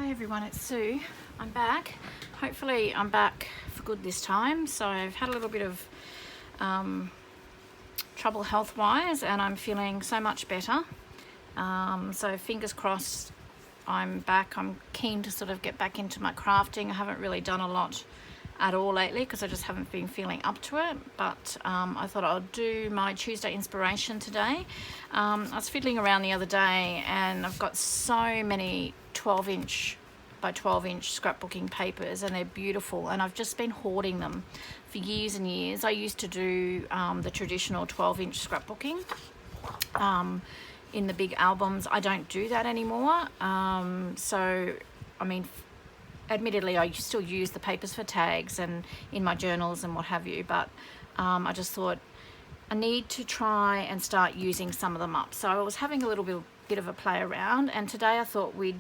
Hi everyone, it's Sue. I'm back. Hopefully I'm back for good this time. So I've had a little bit of trouble health-wise and I'm feeling so much better. So fingers crossed I'm back. I'm keen to sort of get back into my crafting. I haven't really done a lot at all lately because I just haven't been feeling up to it, but I thought I'll do my Tuesday inspiration today. I was fiddling around the other day and I've got so many 12-inch by 12-inch scrapbooking papers and they're beautiful, and I've just been hoarding them for years and years. I used to do the traditional 12-inch scrapbooking in the big albums. I don't do that anymore. So I mean, admittedly I still use the papers for tags and in my journals and what have you, but I just thought I need to try and start using some of them up. So I was having a little bit of a play around, and today I thought we'd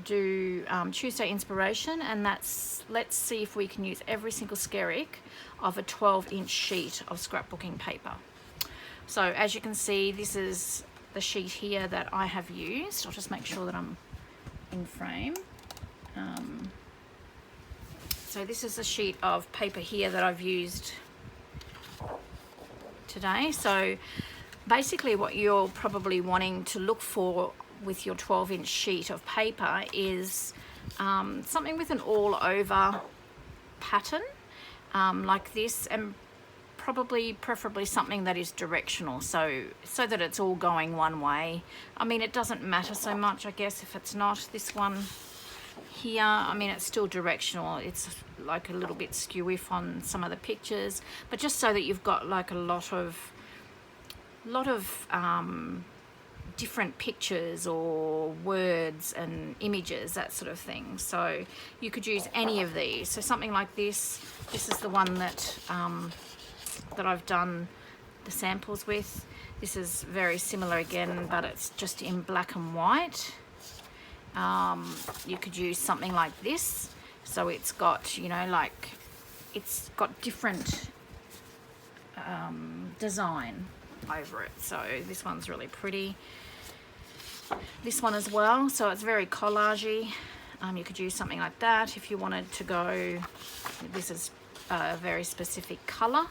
do Tuesday inspiration, and that's let's see if we can use every single skerrick of a 12-inch sheet of scrapbooking paper. So as you can see, this is the sheet here that I have used. I'll just make sure that I'm in frame. So this is a sheet of paper here that I've used today. So basically what you're probably wanting to look for with your 12-inch sheet of paper is something with an all-over pattern like this, and preferably something that is directional, so that it's all going one way. I mean, it doesn't matter so much, I guess, if it's not. This one here, I mean, it's still directional. It's like a little bit skew-iff on some of the pictures, but just so that you've got like a lot of different pictures or words and images, that sort of thing. So you could use any of these. So something like this is the one that that I've done the samples with. This is very similar again, but it's just in black and white. You could use something like this, so it's got, you know, like it's got different design over it. So this one's really pretty, this one as well, so it's very collagey. You could use something like that if you wanted to go, this is a very specific color,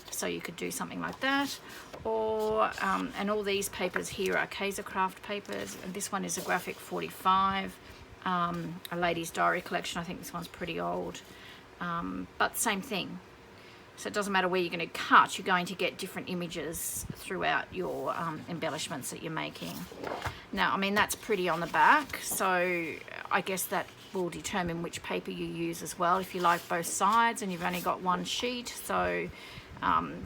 so you could do something like that. Or and all these papers here are Kaisercraft papers, and this one is a graphic 45, a lady's diary collection. I think this one's pretty old, but same thing. So it doesn't matter where you're going to cut, you're going to get different images throughout your embellishments that you're making. Now, I mean, that's pretty on the back, so I guess that will determine which paper you use as well, if you like both sides and you've only got one sheet. So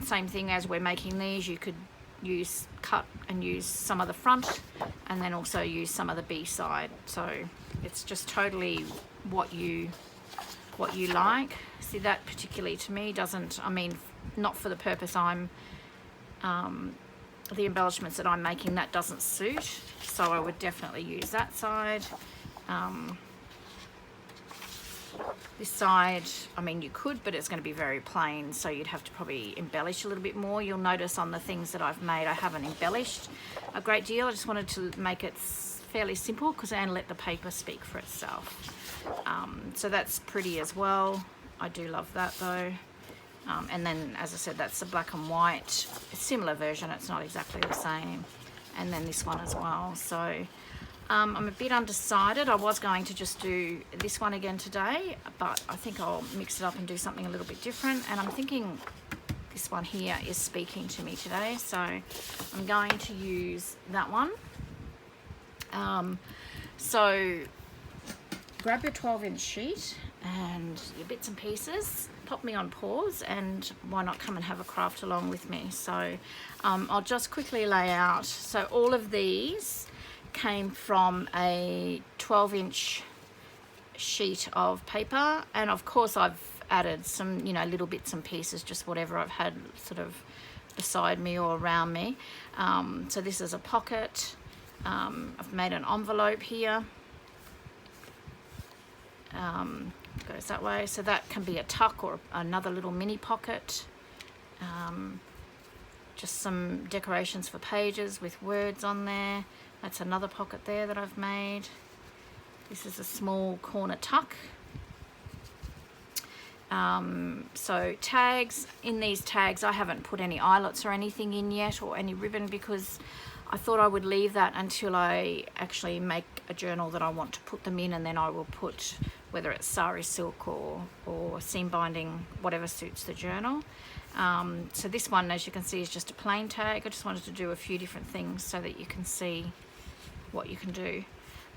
same thing as we're making these, you could cut and use some of the front and then also use some of the B side. So it's just totally what you like. See, that particularly to me doesn't, I mean, not for the purpose I'm the embellishments that I'm making, that doesn't suit, so I would definitely use that side. This side, I mean, you could, but it's going to be very plain, so you'd have to probably embellish a little bit more. You'll notice on the things that I've made, I haven't embellished a great deal. I just wanted to make it fairly simple and let the paper speak for itself. So that's pretty as well. I do love that though. And then, as I said, that's the black and white, a similar version, it's not exactly the same. And then this one as well. So I'm a bit undecided. I was going to just do this one again today, but I think I'll mix it up and do something a little bit different. And I'm thinking this one here is speaking to me today, so I'm going to use that one. So grab your 12-inch sheet and your bits and pieces, pop me on pause, and why not come and have a craft along with me. So I'll just quickly lay out. So all of these came from a 12-inch sheet of paper, and of course I've added some, you know, little bits and pieces, just whatever I've had sort of beside me or around me. So this is a pocket. I've made an envelope here. Goes that way, so that can be a tuck or another little mini pocket. Just some decorations for pages with words on there. That's another pocket there that I've made. This is a small corner tuck. So tags, in these tags I haven't put any eyelets or anything in yet, or any ribbon, because I thought I would leave that until I actually make a journal that I want to put them in, and then I will put, whether it's sari silk or seam binding, whatever suits the journal. So this one, as you can see, is just a plain tag. I just wanted to do a few different things so that you can see what you can do.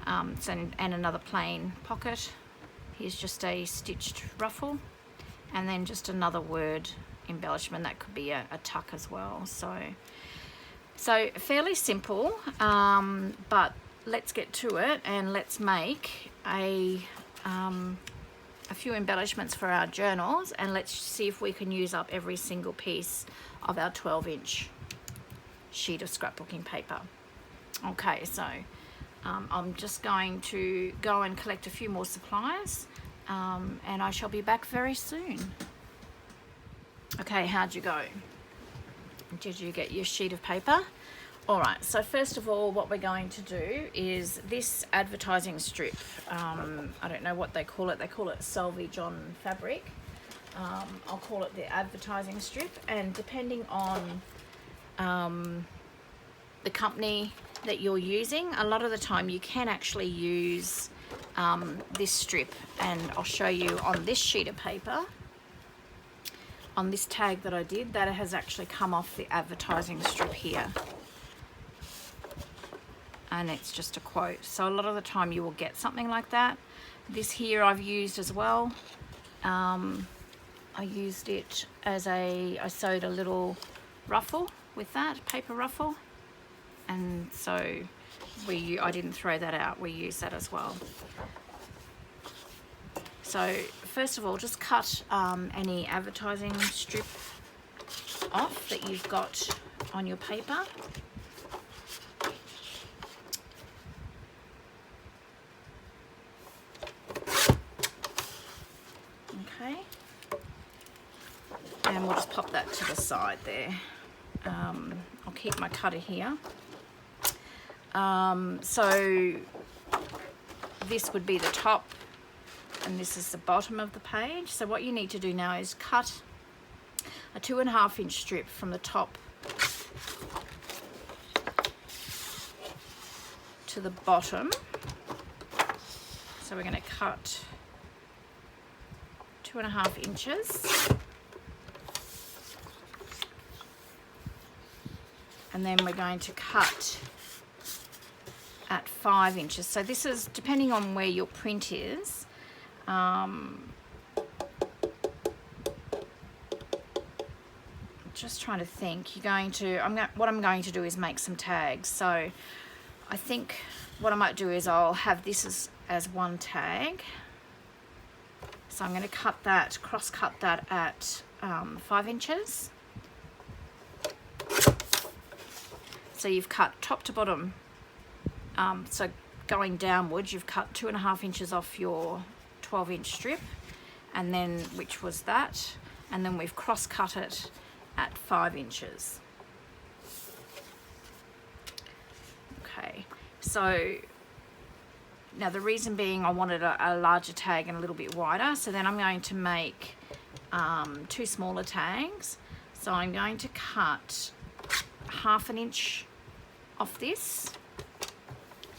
And another plain pocket. Here's just a stitched ruffle, and then just another word embellishment. That could be a tuck as well. So fairly simple, but let's get to it and let's make a few embellishments for our journals, and let's see if we can use up every single piece of our 12-inch sheet of scrapbooking paper. Okay, so I'm just going to go and collect a few more supplies, and I shall be back very soon. Okay, how'd you go? Did you get your sheet of paper? All right, so first of all, what we're going to do is this advertising strip. I don't know what they call it. They call it selvage on fabric. I'll call it the advertising strip, and depending on the company that you're using, a lot of the time you can actually use this strip, and I'll show you on this sheet of paper, on this tag that I did, that has actually come off the advertising strip here, and it's just a quote. So a lot of the time you will get something like that. This here I've used as well. I used it as I sewed a little ruffle with that, paper ruffle, and so I didn't throw that out, we used that as well. So first of all, just cut any advertising strip off that you've got on your paper. Okay, and we'll just pop that to the side there. I'll keep my cutter here. So this would be the top, and this is the bottom of the page. So what you need to do now is cut a 2.5 inch strip from the top to the bottom. So we're going to cut 2.5 inches, and then we're going to cut at 5 inches. So this is depending on where your print is. Just trying to think. What I'm going to do is make some tags. So I think what I might do is I'll have this as one tag. So I'm going to cut that, cross cut that at 5 inches. So you've cut top to bottom. So going downwards, you've cut 2.5 inches off your 12-inch strip, and then, which was that, and then we've cross cut it at 5 inches. Okay, so now the reason being I wanted a larger tag and a little bit wider, so then I'm going to make 2 smaller tags. So I'm going to cut 1/2 inch off this.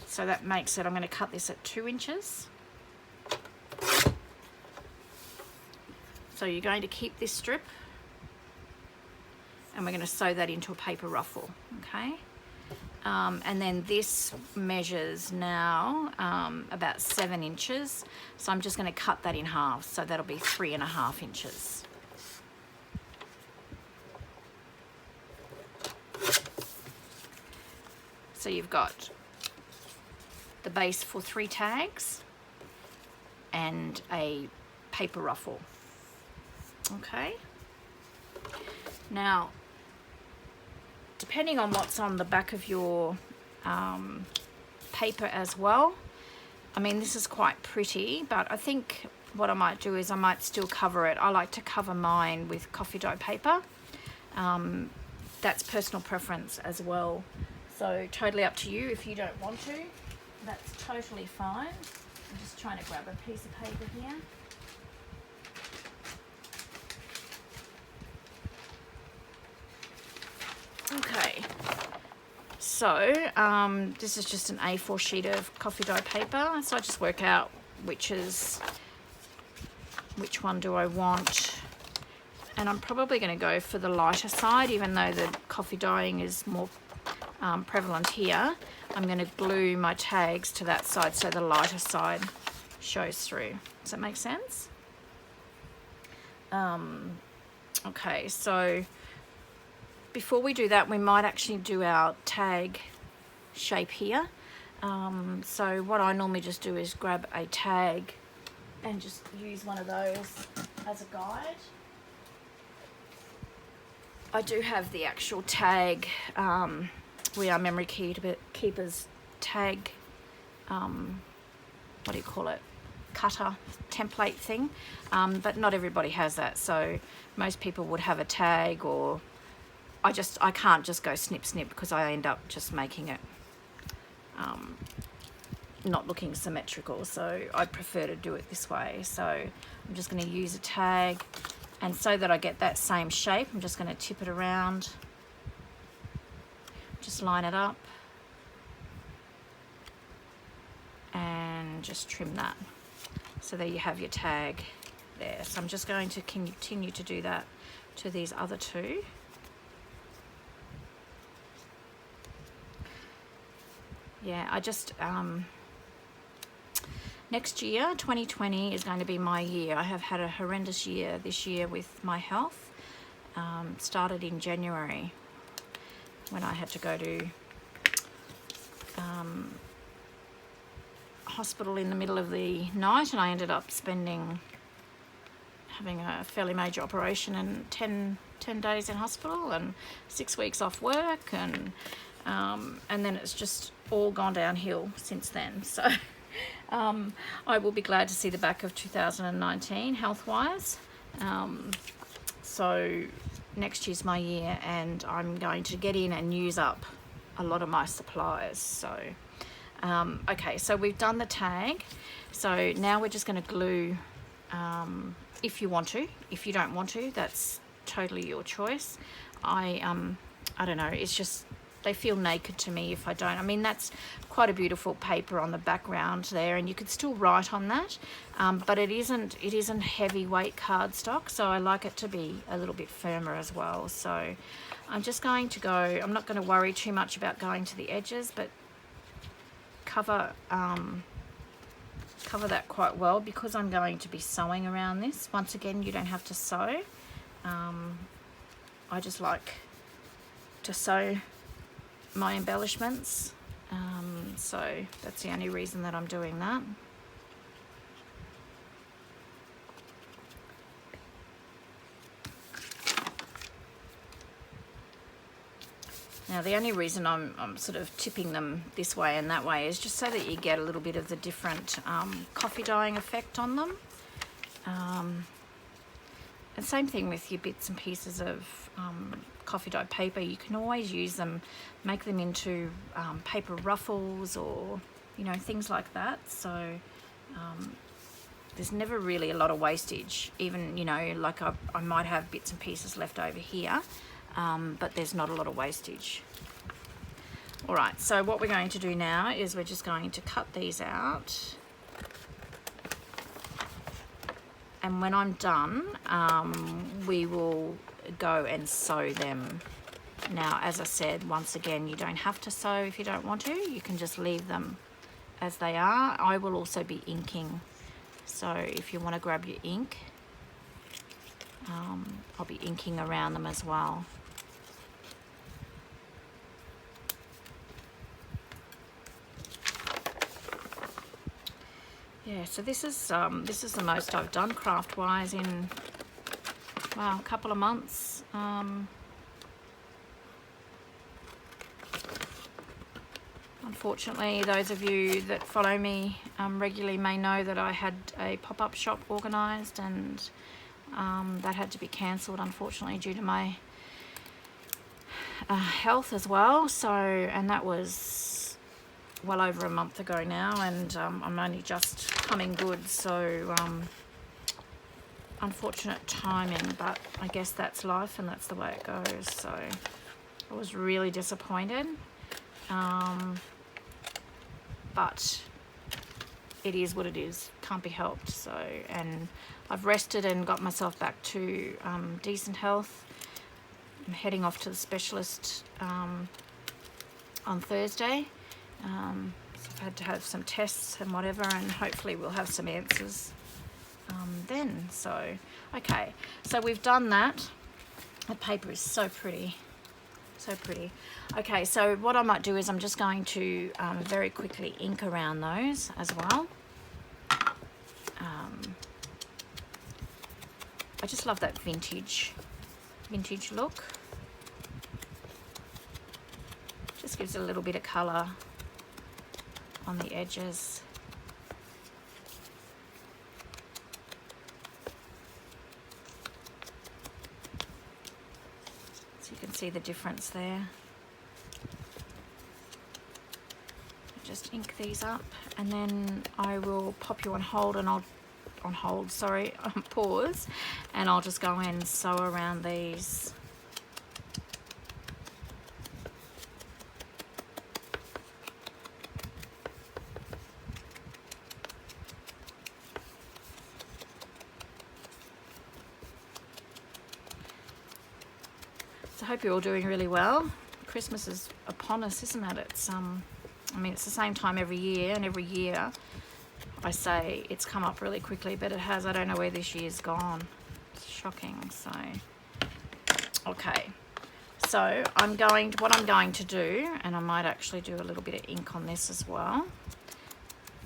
So that makes it, I'm going to cut this at 2 inches. So you're going to keep this strip, and we're going to sew that into a paper ruffle, okay? And then this measures now about 7 inches. So I'm just going to cut that in half. So that'll be 3.5 inches. So you've got the base for 3 tags and a paper ruffle. Okay. Now, depending on what's on the back of your paper as well, I mean, this is quite pretty, but I think what I might do is I might still cover it. I like to cover mine with coffee dough paper. That's personal preference as well. So totally up to you. If you don't want to, that's totally fine. I'm just trying to grab a piece of paper here. Okay, so this is just an A4 sheet of coffee dye paper. So I just work out which one do I want. And I'm probably going to go for the lighter side, even though the coffee dyeing is more prevalent here. I'm going to glue my tags to that side so the lighter side shows through. Does that make sense? Okay, so before we do that, we might actually do our tag shape here. So what I normally just do is grab a tag and just use one of those as a guide. I do have the actual tag, We Are Memory Keepers tag, what do you call it, cutter template thing, but not everybody has that. So most people would have a tag, or I can't just go snip because I end up just making it not looking symmetrical. So I prefer to do it this way. So I'm just going to use a tag. And so that I get that same shape, I'm just going to tip it around, just line it up, and just trim that. So there you have your tag there. So I'm just going to continue to do that to these other two. Yeah, I just... next year, 2020, is going to be my year. I have had a horrendous year this year with my health. Started in January when I had to go to hospital in the middle of the night, and I ended up having a fairly major operation and 10 days in hospital and 6 weeks off work, and then it's just all gone downhill since then. So I will be glad to see the back of 2019 health-wise. So next year's my year, and I'm going to get in and use up a lot of my supplies. So okay, so we've done the tag. So now we're just going to glue, if you want to. If you don't want to, that's totally your choice. I don't know, it's just, they feel naked to me if I don't. I mean, that's quite a beautiful paper on the background there, and you could still write on that, but it isn't heavyweight cardstock, so I like it to be a little bit firmer as well. So I'm just going to go, I'm not going to worry too much about going to the edges, but cover that quite well, because I'm going to be sewing around this. Once again, you don't have to sew. I just like to sew my embellishments, so that's the only reason that I'm doing that. Now the only reason I'm sort of tipping them this way and that way is just so that you get a little bit of the different coffee dyeing effect on them. And same thing with your bits and pieces of coffee dye paper. You can always use them, make them into paper ruffles, or things like that. So there's never really a lot of wastage. Even like I might have bits and pieces left over here, but there's not a lot of wastage. All right, so what we're going to do now is we're just going to cut these out. And when I'm done, we will go and sew them. Now, as I said, once again, you don't have to sew if you don't want to. You can just leave them as they are. I will also be inking. So if you want to grab your ink, I'll be inking around them as well. Yeah, so this is the most I've done craft-wise in, well, a couple of months. Unfortunately, those of you that follow me regularly may know that I had a pop-up shop organised, and that had to be cancelled, unfortunately, due to my health as well. So, and that was well over a month ago now, and I'm only just coming good, so unfortunate timing, but I guess that's life and that's the way it goes. So I was really disappointed, but it is what it is, can't be helped. So, and I've rested and got myself back to decent health. I'm heading off to the specialist on Thursday. So I've had to have some tests and whatever, and hopefully we'll have some answers then. So, okay, so we've done that. The paper is so pretty, so pretty. Okay, so what I might do is I'm just going to very quickly ink around those as well. I just love that vintage look. Just gives a little bit of colour on the edges. So you can see the difference there. Just ink these up, and then I will pop you on hold, and pause, and I'll just go and sew around these. So I hope you're all doing really well. Christmas is upon us, isn't it? It's I mean, it's the same time every year, and every year I say it's come up really quickly, but it has. I don't know where this year's gone. It's shocking. So, okay. So what I'm going to do, and I might actually do a little bit of ink on this as well.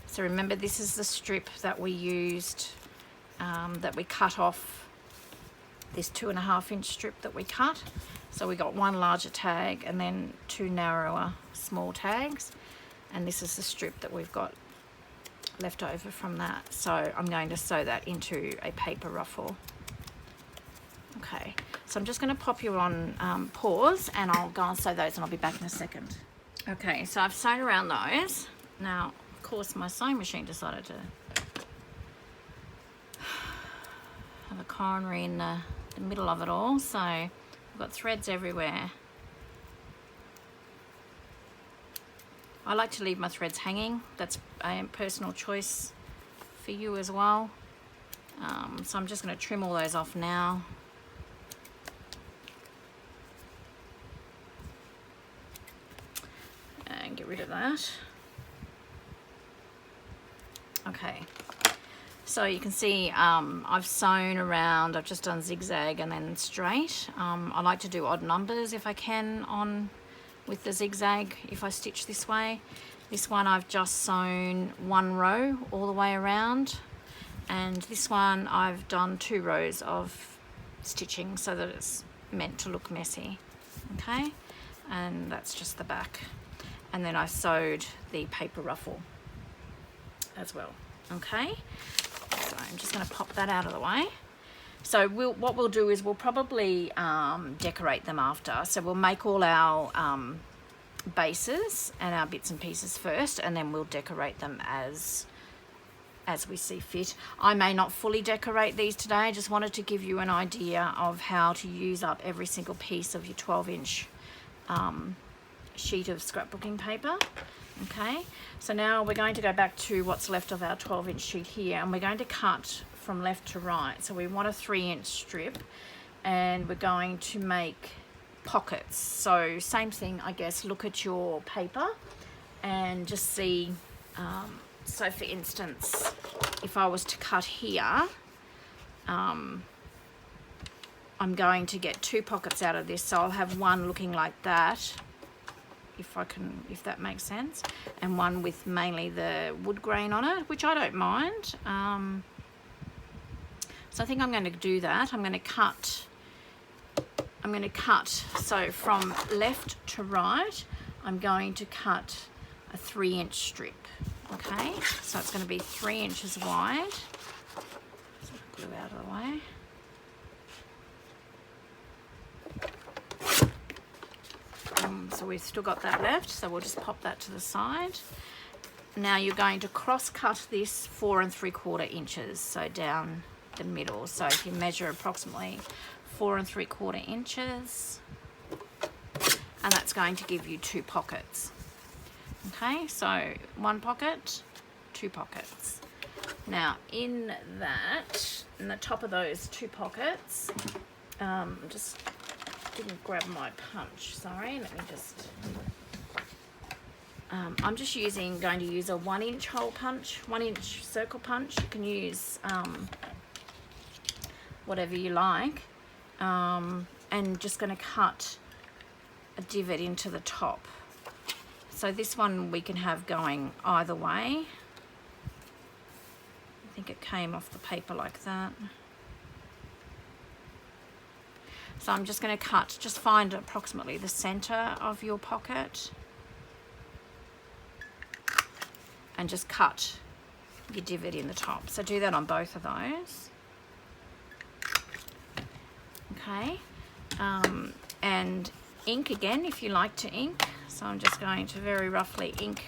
So remember, this is the strip that we used, that we cut off, this 2.5 inch strip that we cut. So we got one larger tag and then 2 narrower small tags. And this is the strip that we've got left over from that. So I'm going to sew that into a paper ruffle. Okay, so I'm just going to pop you on pause, and I'll go and sew those, and I'll be back in a second. Okay, so I've sewn around those. Now, of course, my sewing machine decided to have a coronary in the middle of it all, so I've got threads everywhere. I like to leave my threads hanging. That's a personal choice for you as well. So I'm just going to trim all those off now. And get rid of that. Okay. So you can see I've sewn around, I've just done zigzag and then straight. I like to do odd numbers if I can with the zigzag if I stitch this way. This one I've just sewn 1 row all the way around, and this one I've done 2 rows of stitching so that it's meant to look messy. Okay, and that's just the back, and then I sewed the paper ruffle as well. Okay, so I'm just going to pop that out of the way. So what we'll do is we'll probably decorate them after. So we'll make all our bases and our bits and pieces first, and then we'll decorate them as we see fit. I may not fully decorate these today. I just wanted to give you an idea of how to use up every single piece of your 12-inch sheet of scrapbooking paper. Okay, so now we're going to go back to what's left of our 12-inch sheet here, and we're going to cut from left to right. So we want a 3-inch strip, and we're going to make pockets. So same thing, I guess. Look at your paper and just see. So for instance, if I was to cut here, I'm going to get 2 pockets out of this. So I'll have one looking like that, if that makes sense, and one with mainly the wood grain on it, which I don't mind. So I think I'm going to do that. I'm going to cut, so from left to right, I'm going to cut a 3-inch strip. Okay, so it's going to be 3 inches wide. So glue out of the way. So we've still got that left, so we'll just pop that to the side. Now you're going to cross cut this 4 3/4 inches, so down the middle. So if you measure approximately 4 3/4 inches, and that's going to give you 2 pockets. Okay, so 1 pocket, 2 pockets. Now in the top of those 2 pockets, just didn't grab my punch, sorry, let me just, I'm just going to use a 1-inch hole punch, 1-inch circle punch. You can use whatever you like, and just going to cut a divot into the top. So this one we can have going either way. I think it came off the paper like that. So I'm just going to cut, just find approximately the center of your pocket and just cut your divot in the top. So do that on both of those. Okay, and ink again if you like to ink. So I'm just going to very roughly ink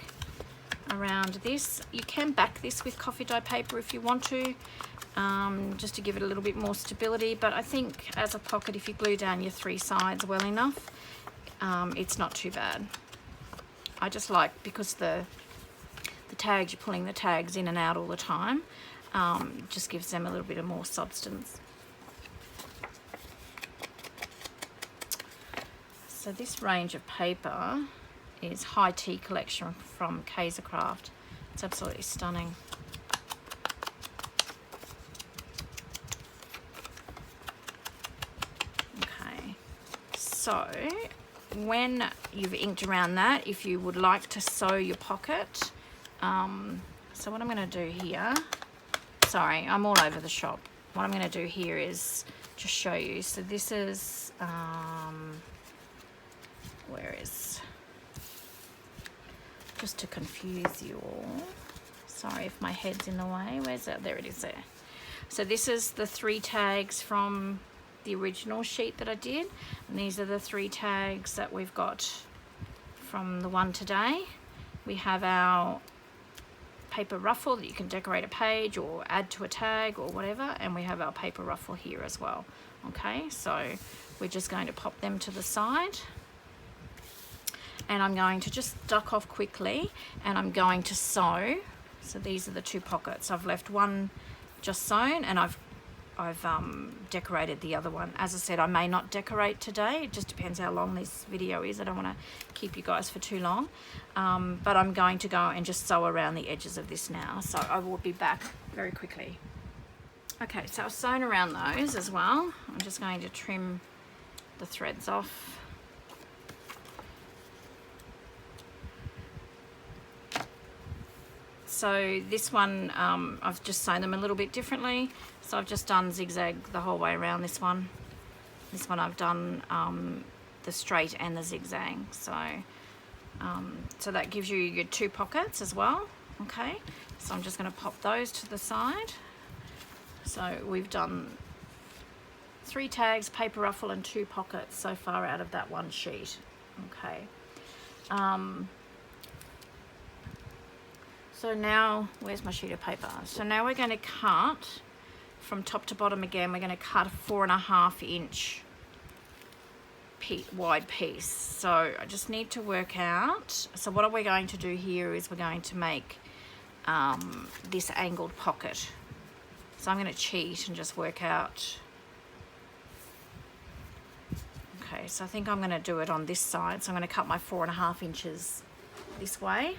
around this. You can back this with coffee dye paper if you want to, just to give it a little bit more stability, but I think as a pocket, if you glue down your 3 sides well enough, it's not too bad. I just like, because the tags, you're pulling the tags in and out all the time, just gives them a little bit of more substance. So this range of paper is High Tea collection from Kaisercraft. It's absolutely stunning. Okay, so when you've inked around that, if you would like to sew your pocket, so what I'm going to do here, sorry, I'm all over the shop. What I'm going to do here is just show you. So this is, where is, just to confuse you all, sorry if my head's in the way, where's that, there it is there. So this is the 3 tags from the original sheet that I did, and these are the 3 tags that we've got from the one today. We have our paper ruffle that you can decorate a page or add to a tag or whatever, and we have our paper ruffle here as well. Okay, so we're just going to pop them to the side, and I'm going to just duck off quickly, and I'm going to sew. So these are the 2 pockets. I've left one just sewn, and I've decorated the other one. As I said, I may not decorate today. It just depends how long this video is. I don't want to keep you guys for too long, but I'm going to go and just sew around the edges of this now. So I will be back very quickly. Okay, so I've sewn around those as well. I'm just going to trim the threads off. So this one, I've just sewn them a little bit differently. So I've just done zigzag the whole way around this one. This one I've done the straight and the zigzag. So, so that gives you your 2 pockets as well. Okay, so I'm just going to pop those to the side. So we've done 3 tags, paper ruffle, and 2 pockets so far out of that one sheet. Okay. So now, where's my sheet of paper? So now we're going to cut from top to bottom again. We're going to cut a 4.5 inch wide piece. So I just need to work out. So what we're going to do here is we're going to make this angled pocket. So I'm going to cheat and just work out. Okay, so I think I'm going to do it on this side. So I'm going to cut my 4.5 inches this way.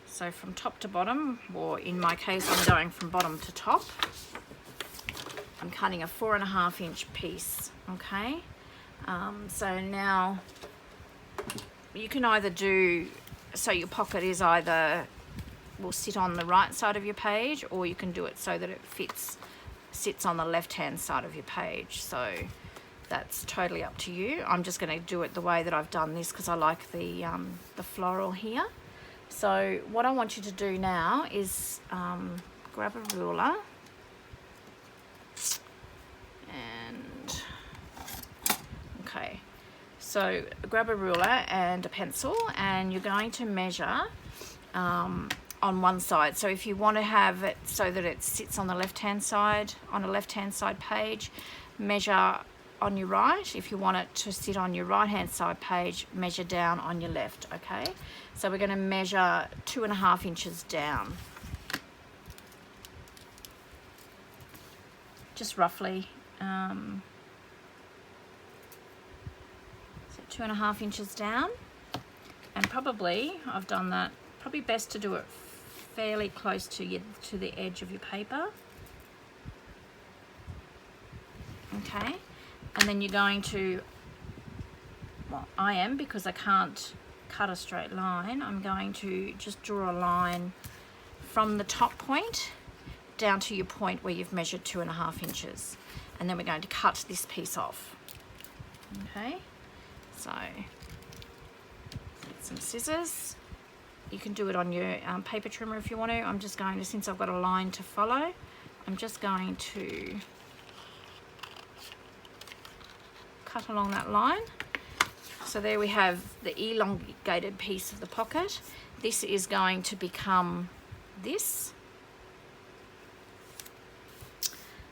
So from top to bottom, or in my case, I'm going from bottom to top. I'm cutting a 4.5 inch piece, okay? So now you can either do, so your pocket is either, will sit on the right side of your page, or you can do it so that it sits on the left-hand side of your page. So that's totally up to you. I'm just going to do it the way that I've done this because I like the floral here. So what I want you to do now is grab a ruler and So grab a ruler and a pencil, and you're going to measure on one side. So if you want to have it so that it sits on the left-hand side, on a left-hand side page, measure on your right. If you want it to sit on your right-hand side page, measure down on your left, okay? So we're going to measure 2.5 inches down. Just roughly. So 2.5 inches down. And probably, I've done that, probably best to do it fairly close to the edge of your paper. Okay, and then you're going to, well, I am, because I can't cut a straight line, I'm going to just draw a line from the top point down to your point where you've measured 2.5 inches, and then we're going to cut this piece off. Okay, so get some scissors. You can do it on your paper trimmer if you want to. I'm just going to, since I've got a line to follow, I'm just going to cut along that line. So there we have the elongated piece of the pocket. This is going to become this.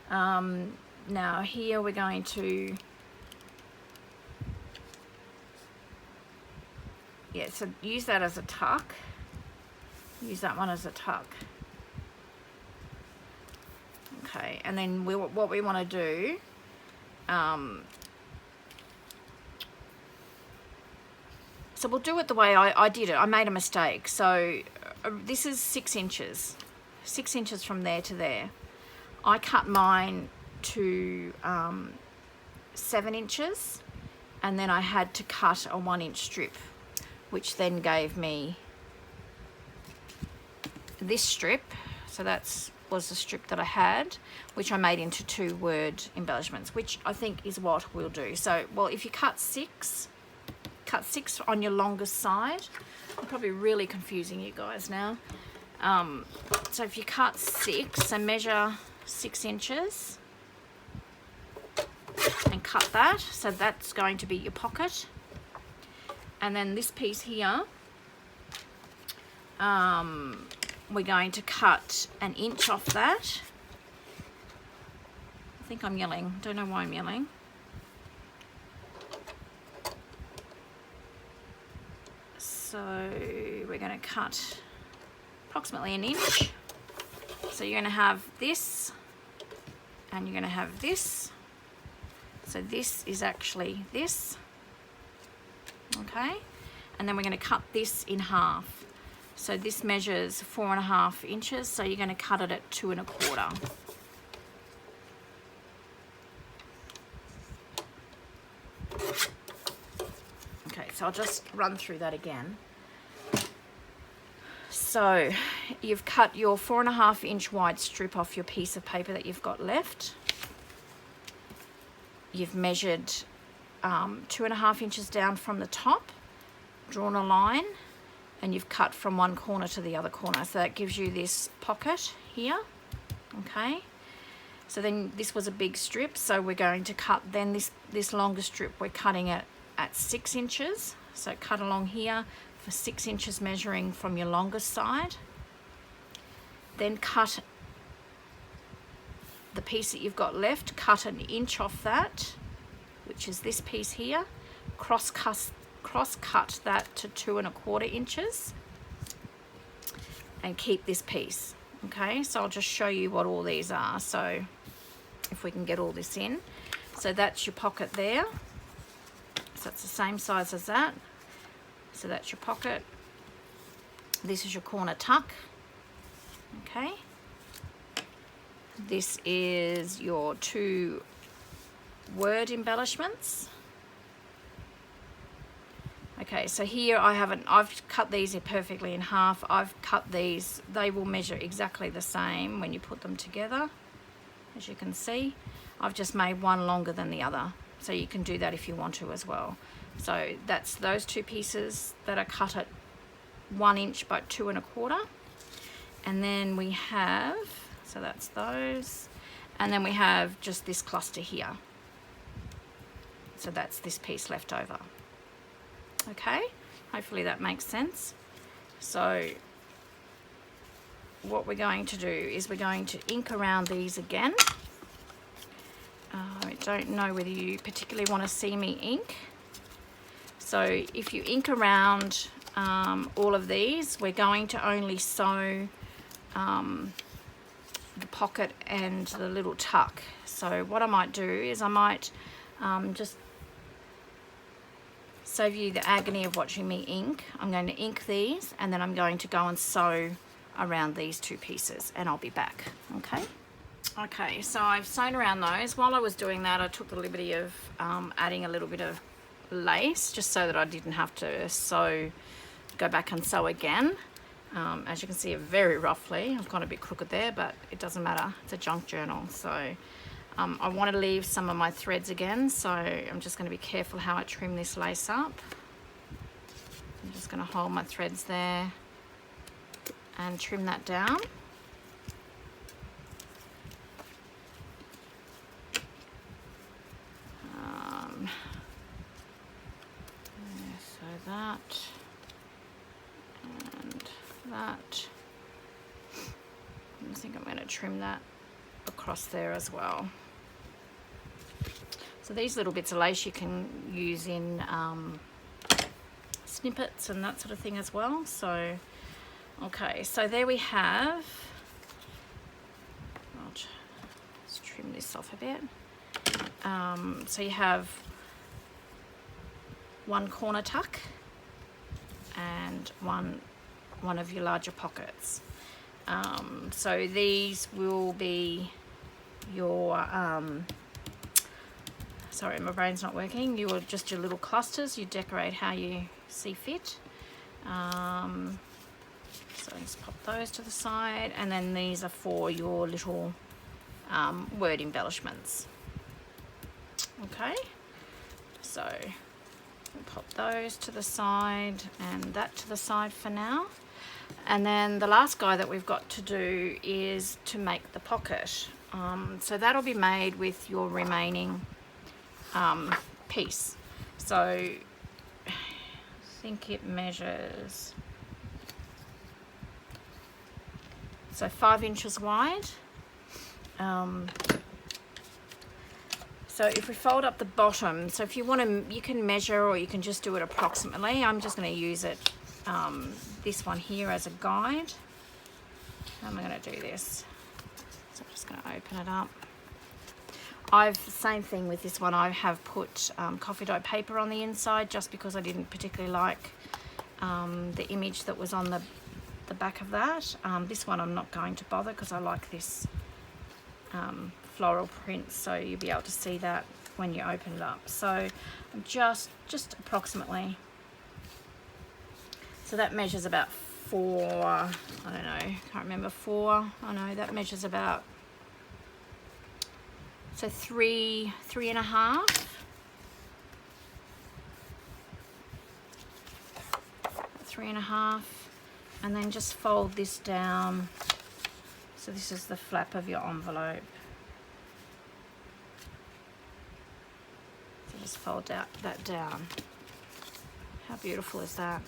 Now here we're going to, yeah, so use that as a tuck. Use that one as a tuck. Okay, and then what we want to do, so we'll do it the way I did it. I made a mistake. So this is 6 inches. 6 inches from there to there. I cut mine to 7 inches, and then I had to cut a 1-inch strip, which then gave me this strip. So that was the strip that I had, which I made into 2 word embellishments, which I think is what we'll do. So, well, if you cut 6 on your longest side. I'm probably really confusing you guys now. So if you cut 6, so measure 6 inches and cut that. So that's going to be your pocket. And then this piece here, we're going to cut 1 inch off that. I think I'm yelling. Don't know why I'm yelling. So we're going to cut approximately 1 inch. So you're going to have this, and you're going to have this. So this is actually this. Okay, and then we're going to cut this in half. So this measures 4.5 inches. So you're going to cut it at 2 1/4. Okay, so I'll just run through that again. So you've cut your 4.5 inch wide strip off your piece of paper that you've got left. You've measured 2.5 inches down from the top, drawn a line, and you've cut from one corner to the other corner. So that gives you this pocket here. Okay, so then this was a big strip, so we're going to cut then this longer strip, we're cutting it at 6 inches. So cut along here for 6 inches, measuring from your longest side. Then cut the piece that you've got left, cut 1 inch off that, which is this piece here. Cross cut that to 2 1/4 inches, and keep this piece. Okay, so I'll just show you what all these are. So if we can get all this in. So that's your pocket there. So it's the same size as that. So that's your pocket. This is your corner tuck. Okay. This is your 2 word embellishments. Okay, so here I've cut these perfectly in half. I've cut these, they will measure exactly the same when you put them together. As you can see, I've just made one longer than the other. So you can do that if you want to as well. So that's those 2 pieces that are cut at 1 inch but 2 1/4. And then we have, so that's those. And then we have just this cluster here. So that's this piece left over. Okay, hopefully that makes sense. So what we're going to do is we're going to ink around these again. I don't know whether you particularly want to see me ink. So if you ink around all of these, we're going to only sew the pocket and the little tuck. So what I might do is I might just save you the agony of watching me ink. I'm going to ink these and then I'm going to go and sew around these two pieces and I'll be back. Okay, so I've sewn around those. While I was doing that, I took the liberty of adding a little bit of lace just so that I didn't have to go back and sew again. As you can see, very roughly. I've gone a bit crooked there, but it doesn't matter. It's a junk journal. So I want to leave some of my threads again, so I'm just going to be careful how I trim this lace up. I'm just going to hold my threads there and trim that down. So that and that. I think I'm going to trim that across there as well. So these little bits of lace you can use in snippets and that sort of thing as well. So okay, so there we have. Let's trim this off a bit. So you have one corner tuck and one of your larger pockets. So these will be your sorry, my brain's not working. Just your little clusters. You decorate how you see fit. So just pop those to the side, and then these are for your little word embellishments. Okay, so we'll pop those to the side and that to the side for now. And then the last guy that we've got to do is to make the pocket. So that'll be made with your remaining piece. So I think it measures 5 inches wide. So if we fold up the bottom, so if you want to, you can measure or you can just do it approximately. I'm just going to use it, this one here as a guide. How am I going to do this? So I'm just going to open it up. Same thing with this one, I have put coffee dye paper on the inside just because I didn't particularly like the image that was on the back of that. This one I'm not going to bother because I like this floral print, so you'll be able to see that when you open it up. So I'm just approximately, so that measures about 4, I don't know, can't remember, 4, I know that measures about, so 3 and a half, 3 and a half, and then just fold this down. So this is the flap of your envelope. So just fold that down. How beautiful is that?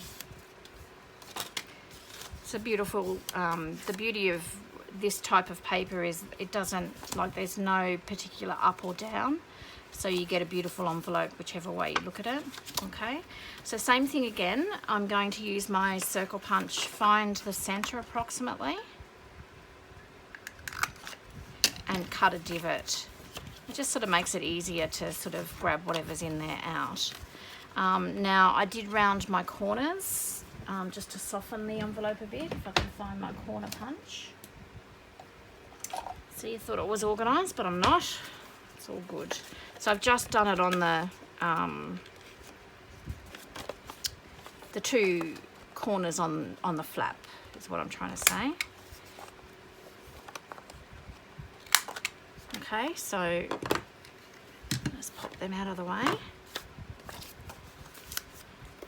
It's a beautiful, the beauty of this type of paper is it doesn't, like, there's no particular up or down. So you get a beautiful envelope whichever way you look at it. Okay, so same thing again. I'm going to use my circle punch, find the center approximately, and cut a divot. It just sort of makes it easier to sort of grab whatever's in there out. Now I did round my corners just to soften the envelope a bit, if I can find my corner punch. So you thought it was organised, but I'm not. It's all good. So I've just done it on the 2 corners on the flap, is what I'm trying to say. Okay, so let's pop them out of the way.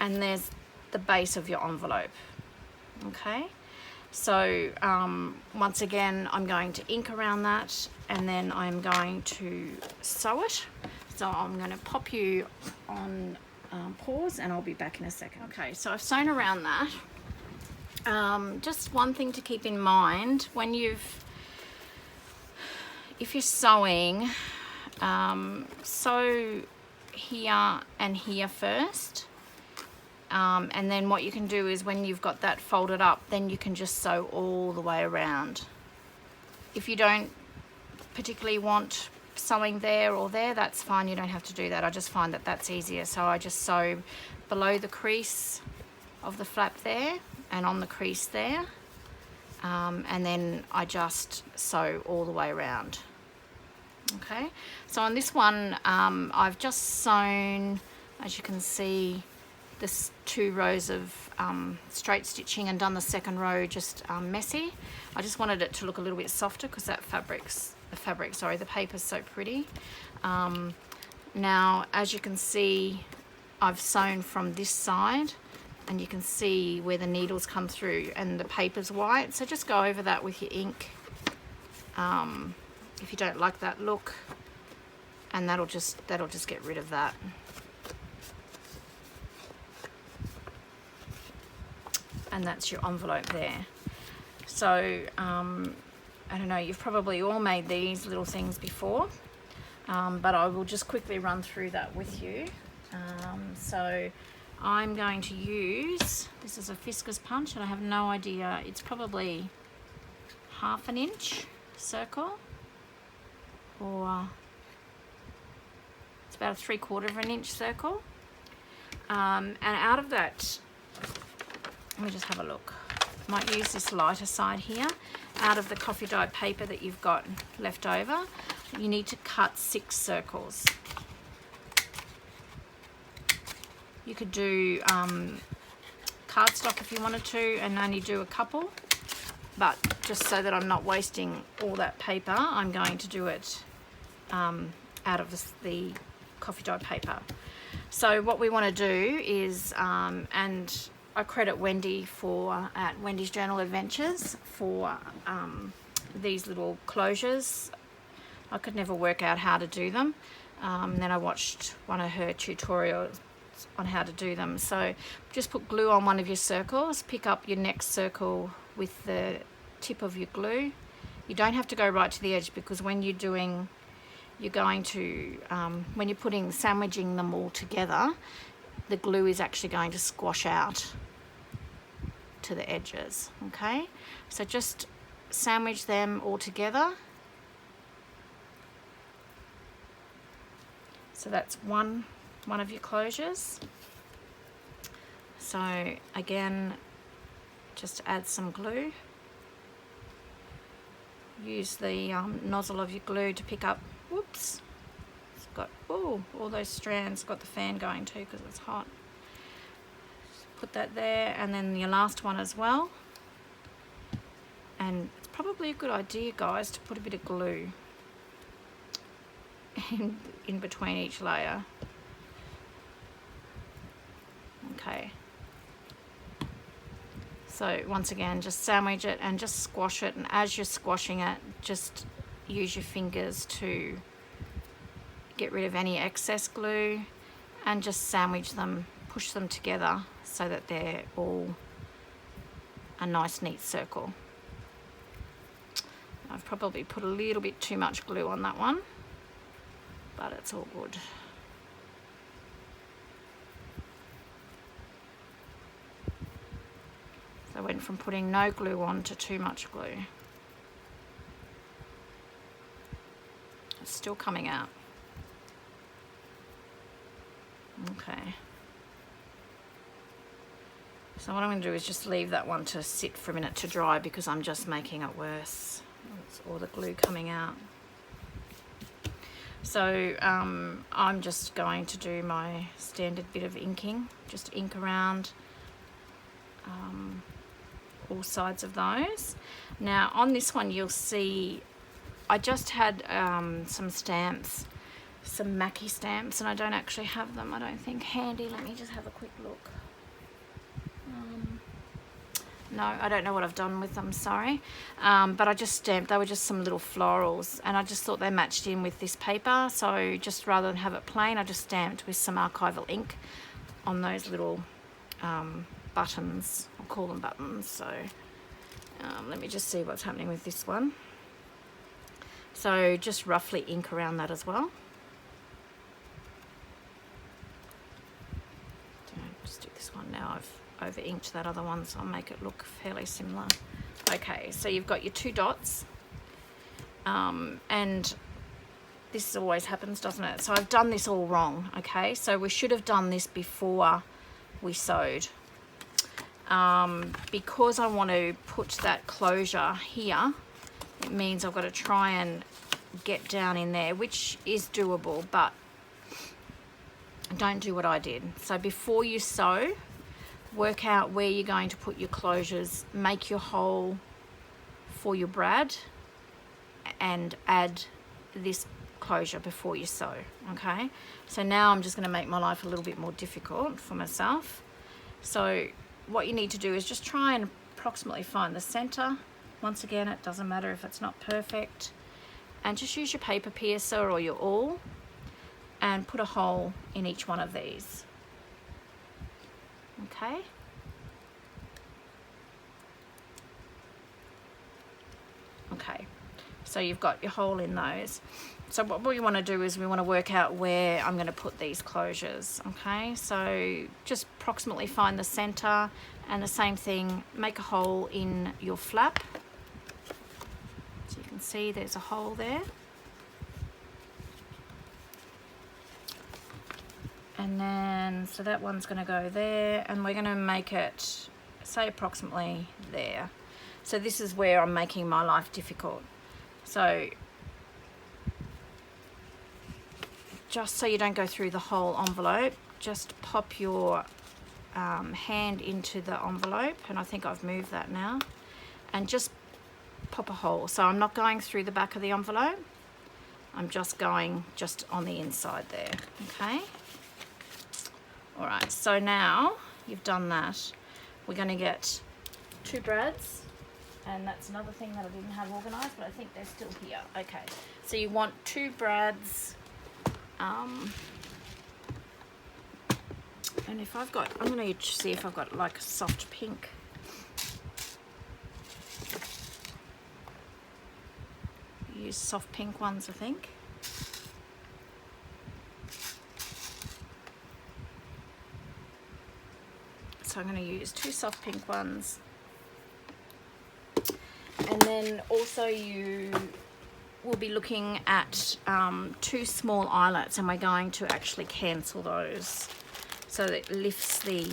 And there's the base of your envelope. Okay, so once again, I'm going to ink around that, and then I'm going to sew it. So I'm going to pop you on pause and I'll be back in a second. Okay, so I've sewn around that. Just one thing to keep in mind when if you're sewing, sew here and here first, and then what you can do is when you've got that folded up, then you can just sew all the way around. If you don't particularly want sewing there or there, that's fine, you don't have to do that. I just find that that's easier, so I just sew below the crease of the flap there and on the crease there, and then I just sew all the way around. Okay, so on this one I've just sewn, as you can see, this 2 rows of straight stitching and done the second row just messy. I just wanted it to look a little bit softer because that the paper's so pretty. Now, as you can see, I've sewn from this side and you can see where the needles come through and the paper's white, so just go over that with your ink if you don't like that look, and that'll just get rid of that. And that's your envelope there. So I don't know, you've probably all made these little things before, but I will just quickly run through that with you. So I'm going to use, this is a Fisker's punch, and I have no idea, it's probably 1/2 inch circle, or it's about a 3/4 inch circle. And out of that, let me just have a look. I might use this lighter side here. Out of the coffee dyed paper that you've got left over, you need to cut 6 circles. You could do cardstock if you wanted to and only do a couple, but just so that I'm not wasting all that paper, I'm going to do it out of the coffee dyed paper. So what we want to do is, and I credit Wendy at Wendy's Journal Adventures for these little closures. I could never work out how to do them. Then I watched one of her tutorials on how to do them. So just put glue on one of your circles, pick up your next circle with the tip of your glue. You don't have to go right to the edge, because when you're sandwiching them all together, the glue is actually going to squash out to the edges. Okay, so just sandwich them all together. So that's one of your closures. So again, just add some glue. Use the nozzle of your glue to pick up, whoops, it's got all those strands, got the fan going too because it's hot. Just put that there, and then your last one as well. And it's probably a good idea, guys, to put a bit of glue in between each layer. Okay. So once again, just sandwich it and just squash it, and as you're squashing it, just use your fingers to get rid of any excess glue, and just sandwich them, push them together so that they're all a nice neat circle. I've probably put a little bit too much glue on that one, but it's all good. I went from putting no glue on to too much glue. It's still coming out. Okay. So what I'm going to do is just leave that one to sit for a minute to dry, because I'm just making it worse. It's all the glue coming out. So I'm just going to do my standard bit of inking, just ink around all sides of those. Now on this one, you'll see I just had some stamps, some Mackie stamps, and I don't actually have them, I don't think, handy. Let me just have a quick look. No, I don't know what I've done with them, sorry. But I just stamped, they were just some little florals, and I just thought they matched in with this paper, so just rather than have it plain, I just stamped with some archival ink on those little buttons. I'll call them buttons. So let me just see what's happening with this one. So just roughly ink around that as well. Just do this one now. I've over inked that other one, so I'll make it look fairly similar. Okay, so you've got your 2 dots, and this always happens, doesn't it? So I've done this all wrong. Okay, so we should have done this before we sewed. Because I want to put that closure here, it means I've got to try and get down in there, which is doable, but don't do what I did. So before you sew, work out where you're going to put your closures, make your hole for your brad, and add this closure before you sew. Okay, so now I'm just going to make my life a little bit more difficult for myself. So what you need to do is just try and approximately find the center. Once again, it doesn't matter if it's not perfect, and just use your paper piercer or your awl and put a hole in each one of these. Okay, okay, so you've got your hole in those. So what we want to do is we want to work out where I'm going to put these closures. Okay, so just approximately find the center, and the same thing, make a hole in your flap. So you can see there's a hole there. And then, so that one's going to go there, and we're going to make it, say, approximately there. So this is where I'm making my life difficult. So just so you don't go through the whole envelope, just pop your hand into the envelope, and I think I've moved that now, and just pop a hole. So I'm not going through the back of the envelope, I'm just going just on the inside there. Okay. All right, so now you've done that, we're going to get 2 brads, and that's another thing that I didn't have organised, but I think they're still here. Okay, so you want 2 brads, and if I've got, I'm going to see if I've got like a soft pink. Use soft pink ones, I think. So I'm going to use 2 soft pink ones, and then also you will be looking at 2 small eyelets, and we're going to actually cancel those so that it lifts the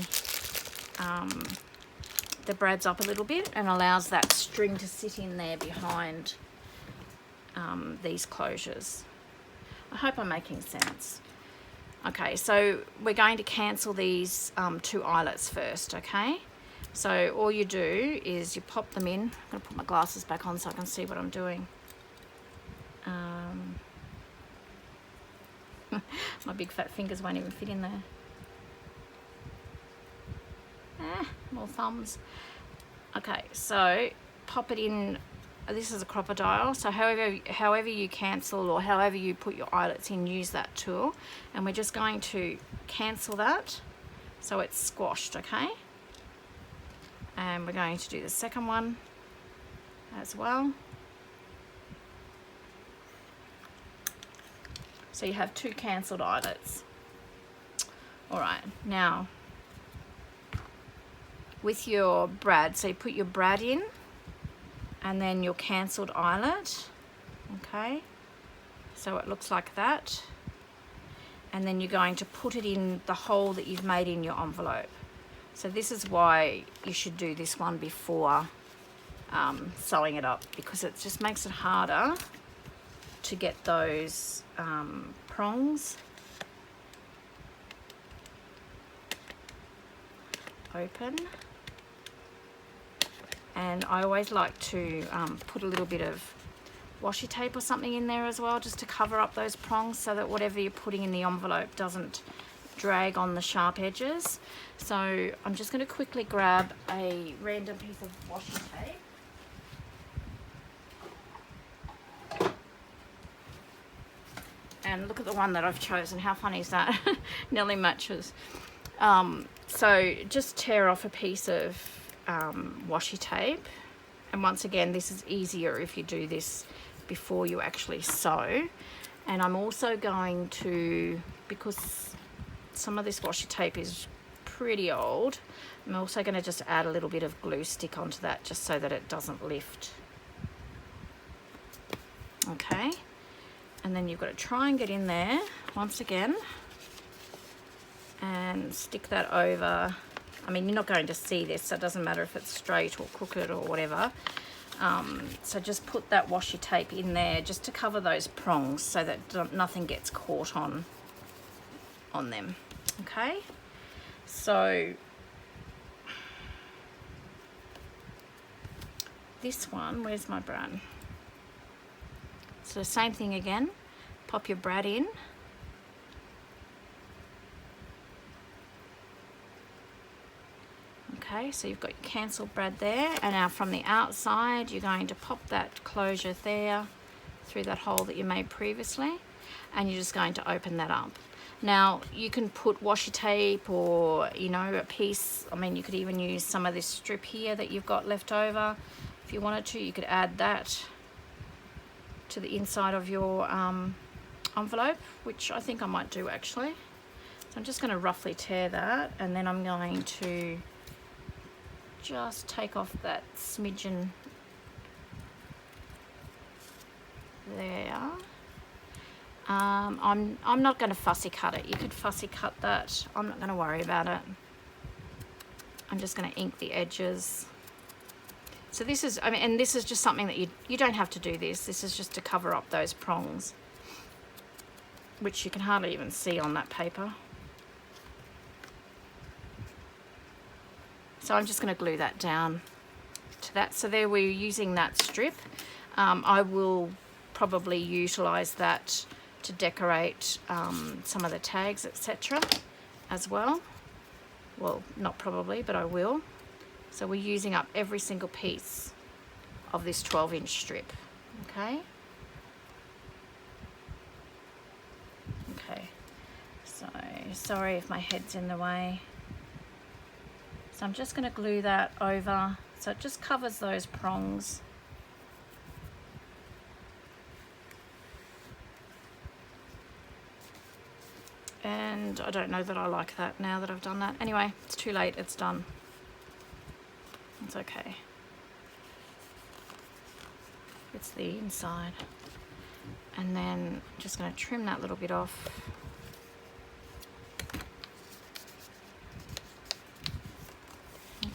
brads up a little bit and allows that string to sit in there behind these closures. I hope I'm making sense. Okay, so we're going to cancel these 2 eyelets first, okay? So all you do is you pop them in. I'm going to put my glasses back on so I can see what I'm doing. My big fat fingers won't even fit in there. More thumbs. Okay, so pop it in. This is a crocodile, so however you cancel or however you put your eyelets in, use that tool, and we're just going to cancel that so it's squashed. Okay, and we're going to do the second one as well. So you have 2 cancelled eyelets. All right, now with your brad, so you put your brad in and then your cancelled eyelet. Okay, so it looks like that, and then you're going to put it in the hole that you've made in your envelope. So this is why you should do this one before sewing it up, because it just makes it harder to get those prongs open. And I always like to put a little bit of washi tape or something in there as well, just to cover up those prongs so that whatever you're putting in the envelope doesn't drag on the sharp edges. So I'm just going to quickly grab a random piece of washi tape. And look at the one that I've chosen. How funny is that? Nearly matches. So just tear off a piece of washi tape, and once again, this is easier if you do this before you actually sew. And I'm also going to, because some of this washi tape is pretty old, I'm also going to just add a little bit of glue stick onto that, just so that it doesn't lift. Okay, and then you've got to try and get in there once again and stick that over. I mean, you're not going to see this, so it doesn't matter if it's straight or crooked or whatever. So just put that washi tape in there just to cover those prongs so that nothing gets caught on them. Okay, so this one, where's my brad? So same thing again, pop your brad in. Okay, so you've got your cancelled brad there, and now from the outside you're going to pop that closure there through that hole that you made previously, and you're just going to open that up. Now you can put washi tape or, you know, a piece, I mean, you could even use some of this strip here that you've got left over. If you wanted to, you could add that to the inside of your envelope, which I think I might do actually. So I'm just going to roughly tear that, and then I'm going to just take off that smidgen there. I'm not going to fussy cut it. You could fussy cut that. I'm not going to worry about it. I'm just going to ink the edges. So this is, I mean, and this is just something that you don't have to do this. This is just to cover up those prongs, which you can hardly even see on that paper. So I'm just going to glue that down to that. So there we're using that strip. I will probably utilize that to decorate some of the tags, etc. as well. Well, not probably, but I will. So we're using up every single piece of this 12-inch strip. Okay. Okay. So sorry if my head's in the way. So I'm just going to glue that over so it just covers those prongs. And I don't know that I like that now that I've done that. Anyway, it's too late, it's done. It's okay. It's the inside. And then I'm just going to trim that little bit off.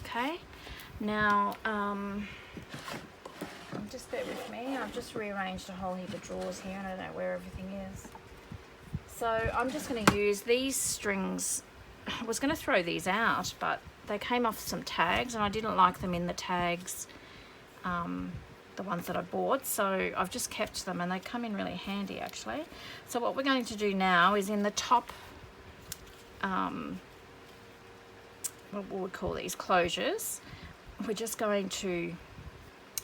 Okay, now just bear with me. I've just rearranged a whole heap of drawers here and I don't know where everything is. So I'm just going to use these strings. I was going to throw these out, but they came off some tags and I didn't like them in the tags, the ones that I bought, so I've just kept them and they come in really handy actually. So what we're going to do now is in the top, what we would call these closures, we're just going to,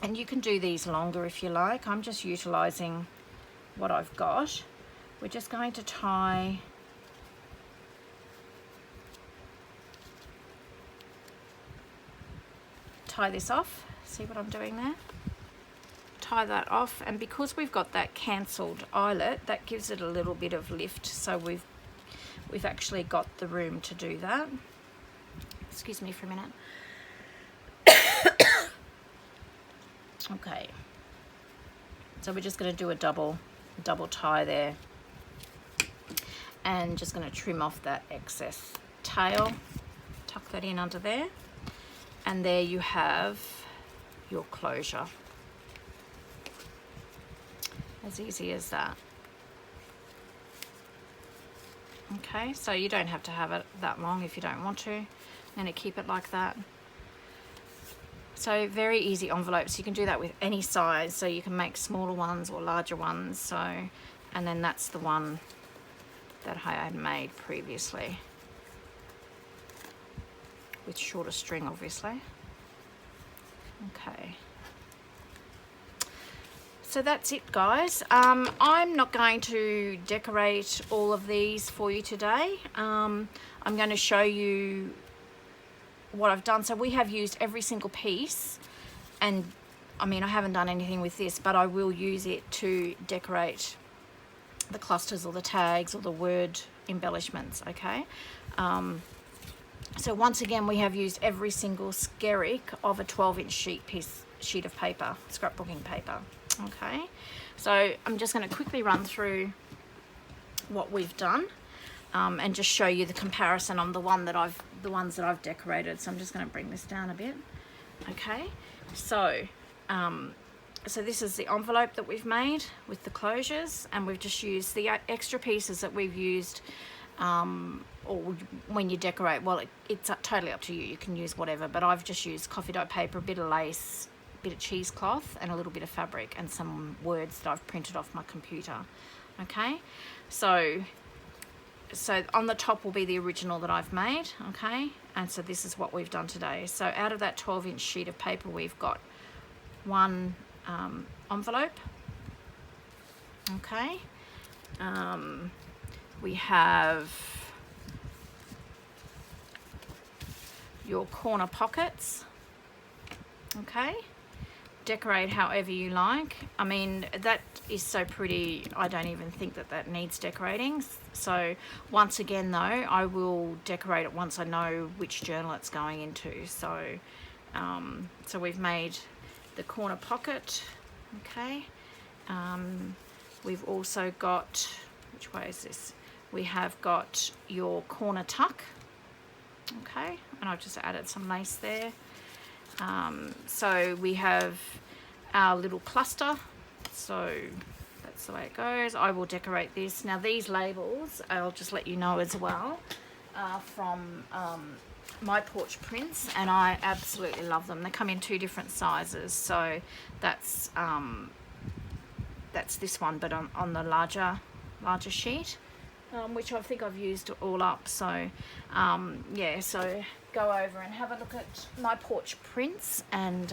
and you can do these longer if you like, I'm just utilizing what I've got. We're just going to tie this off. See what I'm doing there? Tie that off, and because we've got that cancelled eyelet, that gives it a little bit of lift, so we've actually got the room to do that. Excuse me for a minute. Okay, so we're just going to do a double tie there, and just going to trim off that excess tail, tuck that in under there, and there you have your closure. As easy as that. Okay, so you don't have to have it that long if you don't want to, and keep it like that. So very easy envelopes. You can do that with any size, so you can make smaller ones or larger ones. So, and then that's the one that I had made previously with shorter string, obviously. Okay. So that's it, guys. I'm not going to decorate all of these for you today. I I'm going to show you what I've done. So we have used every single piece, and I mean, I haven't done anything with this, but I will use it to decorate the clusters or the tags or the word embellishments, okay? So once again, we have used every single skerrick of a 12-inch sheet of paper, scrapbooking paper, okay? So I'm just going to quickly run through what we've done and just show you the comparison on the ones that I've decorated. So I'm just going to bring this down a bit, okay? So so this is the envelope that we've made with the closures, and we've just used the extra pieces that we've used, or when you decorate, well, it's totally up to you. You can use whatever, but I've just used coffee dye paper, a bit of lace, a bit of cheesecloth, and a little bit of fabric, and some words that I've printed off my computer, okay? So on the top will be the original that I've made, okay? And so this is what we've done today. So out of that 12-inch sheet of paper, we've got one envelope, okay? We have your corner pockets, okay? Decorate however you like. I mean, that is so pretty, I don't even think that needs decorating. So once again though, I will decorate it once I know which journal it's going into. So so we've made the corner pocket, okay? We've also got, which way is this? We have got your corner tuck, okay? And I've just added some lace there. So we have our little cluster, so that's the way it goes. I will decorate this. Now these labels, I'll just let you know as well, are from My Porch Prints, and I absolutely love them. They come in 2 different sizes, so that's this one, but on the larger sheet, which I think I've used all up. So yeah, so go over and have a look at My Porch Prints, and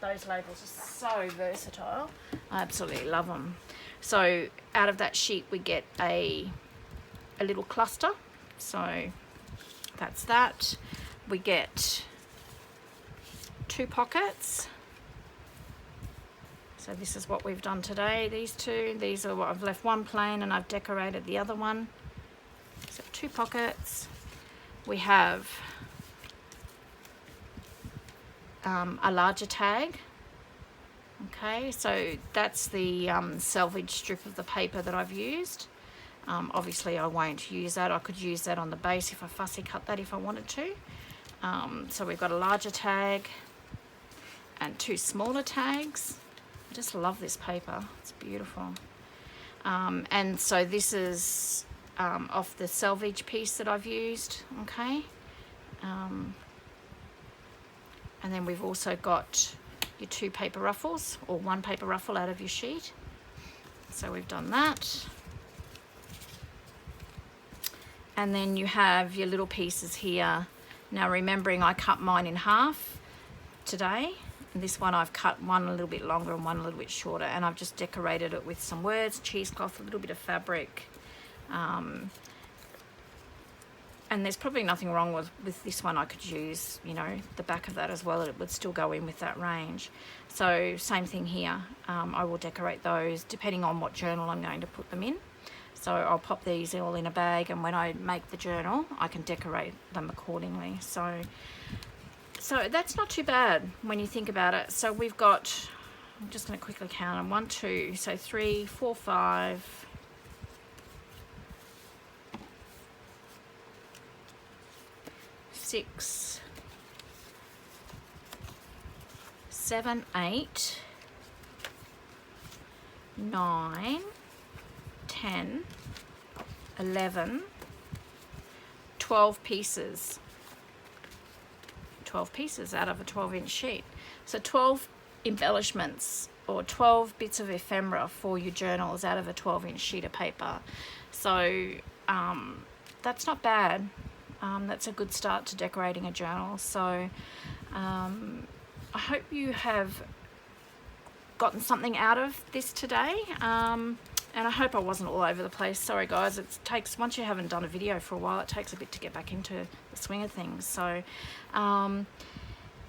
those labels are so versatile. I absolutely love them. So out of that sheet we get a little cluster, so that's that. We get 2 pockets. So this is what we've done today, these 2. These are what I've left one plain and I've decorated the other one. So 2 pockets. We have a larger tag. Okay, so that's the selvage strip of the paper that I've used. Obviously I won't use that. I could use that on the base if I fussy cut that if I wanted to. So we've got a larger tag and 2 smaller tags. I just love this paper, it's beautiful. And so this is off the selvage piece that I've used, okay? And then we've also got your 2 paper ruffles, or 1 paper ruffle out of your sheet. So we've done that. And then you have your little pieces here. Now remembering I cut mine in half today. And this one I've cut one a little bit longer and one a little bit shorter, and I've just decorated it with some words, cheesecloth, a little bit of fabric. And there's probably nothing wrong with this one. I could use, you know, the back of that as well. It would still go in with that range. So same thing here. I will decorate those depending on what journal I'm going to put them in. So I'll pop these all in a bag, and when I make the journal, I can decorate them accordingly. So that's not too bad when you think about it. So we've got, I'm just going to quickly count them, 1, 2, so 3, 4, 5, 6, 7, 8, 9, 10, 11, 12 pieces. 12 pieces out of a 12-inch sheet. So 12 embellishments, or 12 bits of ephemera for your journals out of a 12-inch sheet of paper. So that's not bad. That's a good start to decorating a journal. So I hope you have gotten something out of this today. And I hope I wasn't all over the place. Sorry guys, it takes, once you haven't done a video for a while, it takes a bit to get back into the swing of things. So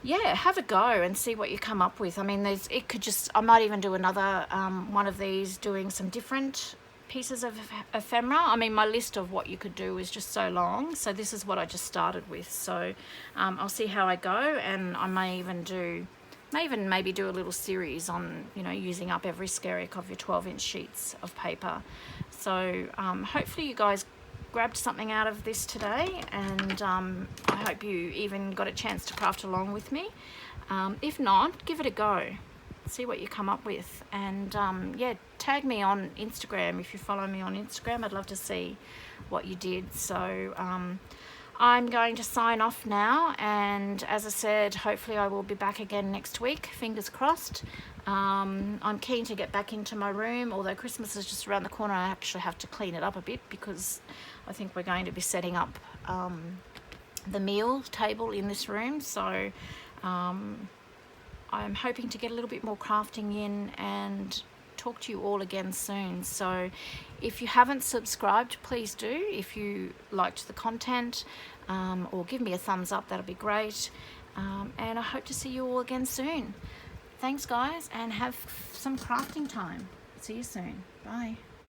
yeah, have a go and see what you come up with. I mean, it could just, I might even do another one of these doing some different pieces of ephemera. I mean, my list of what you could do is just so long, so this is what I just started with. So I'll see how I go, and I may even maybe do a little series on, you know, using up every skerrick of your 12-inch sheets of paper. So hopefully you guys grabbed something out of this today, and I hope you even got a chance to craft along with me. If not, give it a go, see what you come up with, and yeah, tag me on Instagram. If you follow me on Instagram, I'd love to see what you did. So I'm going to sign off now, and as I said, hopefully I will be back again next week, fingers crossed. I'm keen to get back into my room, although Christmas is just around the corner. I actually have to clean it up a bit because I think we're going to be setting up the meal table in this room. So I'm hoping to get a little bit more crafting in and talk to you all again soon. So if you haven't subscribed, please do. If you liked the content, or give me a thumbs up, that'll be great. And I hope to see you all again soon. Thanks guys, and have some crafting time. See you soon. Bye.